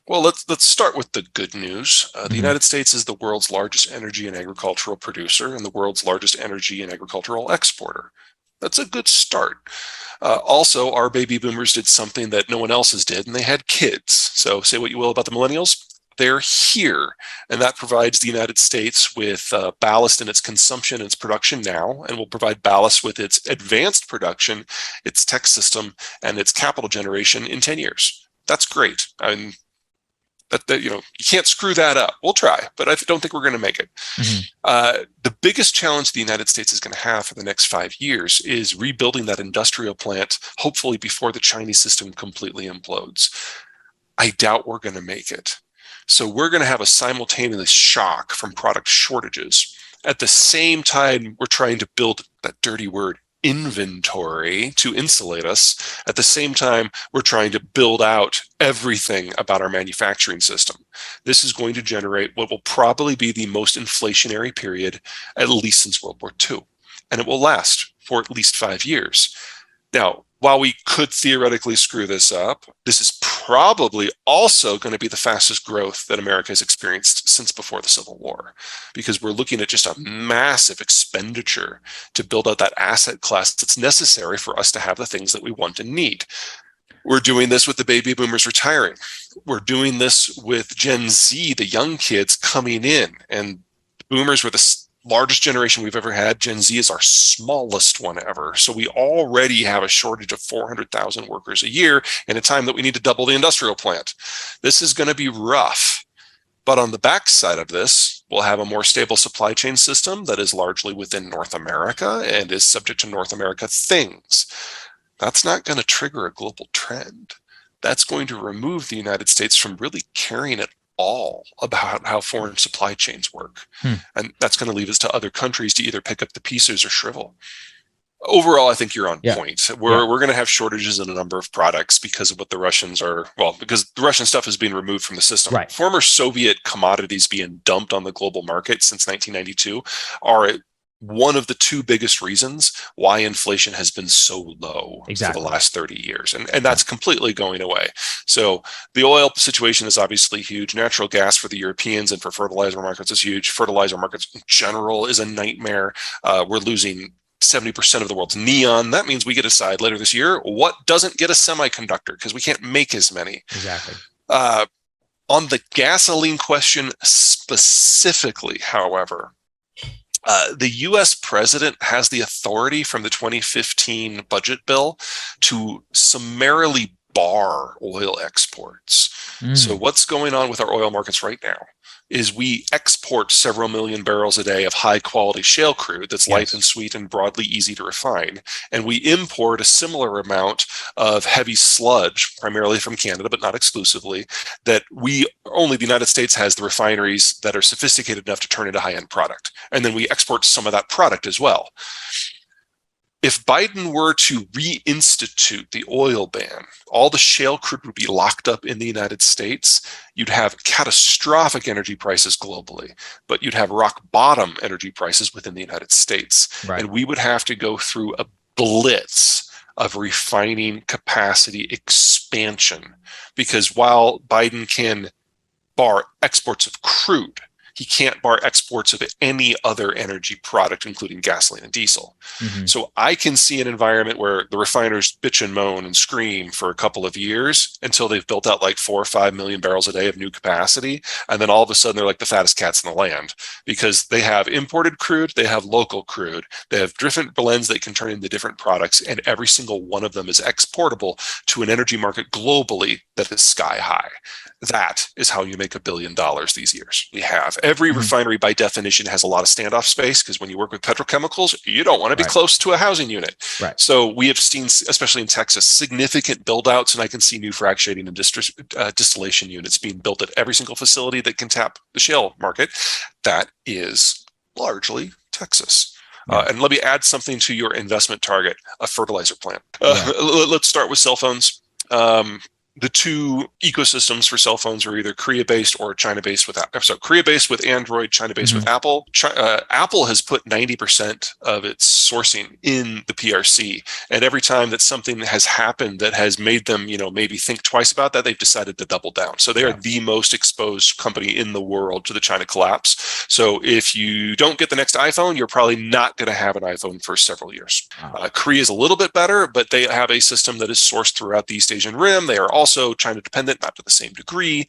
Well, let's start with the good news. The Hmm. United States is the world's largest energy and agricultural producer and the world's largest energy and agricultural exporter. That's a good start. Also, our baby boomers did something that no one else's did, and they had kids. So say what you will about the millennials, they're here, and that provides the United States with ballast in its consumption and its production now, and will provide ballast with its advanced production, its tech system, and its capital generation in 10 years. That's great. I mean, you can't screw that up. We'll try, but I don't think we're going to make it. Hmm. The biggest challenge the United States is going to have for the next 5 years is rebuilding that industrial plant, hopefully before the Chinese system completely implodes. I doubt we're going to make it. So we're going to have a simultaneous shock from product shortages. At the same time, we're trying to build that dirty word inventory to insulate us. At the same time, we're trying to build out everything about our manufacturing system. This is going to generate what will probably be the most inflationary period, at least since World War II. And it will last for at least 5 years. Now, while we could theoretically screw this up, this is probably also going to be the fastest growth that America has experienced since before the Civil War, because we're looking at just a massive expenditure to build out that asset class that's necessary for us to have the things that we want and need. We're doing this with the baby boomers retiring. We're doing this with Gen Z, the young kids coming in, and boomers were the largest generation we've ever had. Gen Z is our smallest one ever. So we already have a shortage of 400,000 workers a year in a time that we need to double the industrial plant. This is going to be rough. But on the backside of this, we'll have a more stable supply chain system that is largely within North America and is subject to North America things. That's not going to trigger a global trend. That's going to remove the United States from really caring at all about how foreign supply chains work. Hmm. And that's going to leave us to other countries to either pick up the pieces or shrivel. Overall, I think you're on Yeah. point. Yeah. We're going to have shortages in a number of products because of what the Russians are, well, because the Russian stuff is being removed from the system. Right. Former Soviet commodities being dumped on the global market since 1992 are one of the two biggest reasons why inflation has been so low for the Exactly. last 30 years. And Yeah. that's completely going away. So the oil situation is obviously huge. Natural gas for the Europeans and for fertilizer markets is huge. Fertilizer markets in general is a nightmare. We're losing 70% of the world's neon. That means we get to decide later this year what doesn't get a semiconductor because we can't make as many. Exactly. Uh, on the gasoline question specifically, however, the US president has the authority from the 2015 budget bill to summarily bar oil exports. So, Mm. what's going on with our oil markets right now is we export several million barrels a day of high quality shale crude that's light and Yes. sweet and broadly easy to refine. And we import a similar amount of heavy sludge, primarily from Canada, but not exclusively, that we only the United States has the refineries that are sophisticated enough to turn into high end product. And then we export some of that product as well. If Biden were to reinstitute the oil ban, all the shale crude would be locked up in the United States. You'd have catastrophic energy prices globally, but you'd have rock bottom energy prices within the United States. Right. And we would have to go through a blitz of refining capacity expansion because while Biden can bar exports of crude, he can't bar exports of any other energy product, including gasoline and diesel. Hmm. So I can see an environment where the refiners bitch and moan and scream for a couple of years until they've built out like 4 or 5 million barrels a day of new capacity. And then all of a sudden they're like the fattest cats in the land because they have imported crude, they have local crude, they have different blends that can turn into different products. And every single one of them is exportable to an energy market globally that is sky high. That is how you make $1 billion these years. We have every Hmm. refinery by definition has a lot of standoff space because when you work with petrochemicals, you don't want to be Right. close to a housing unit. Right. So we have seen, especially in Texas, significant build outs, and I can see new fractionating and distillation units being built at every single facility that can tap the shale market. That is largely Texas. Yeah. And let me add something to your investment target, a fertilizer plant. Yeah. Let's start with cell phones. the two ecosystems for cell phones are either Korea-based or China-based with Korea-based with Android, China-based with Apple. Apple has put 90% of its sourcing in the PRC, and every time that something has happened that has made them, maybe think twice about that, they've decided to double down. So they are the most exposed company in the world to the China collapse. So if you don't get the next iPhone, you're probably not going to have an iPhone for several years. Korea is a little bit better, but they have a system that is sourced throughout the East Asian Rim. They are also China dependent, not to the same degree.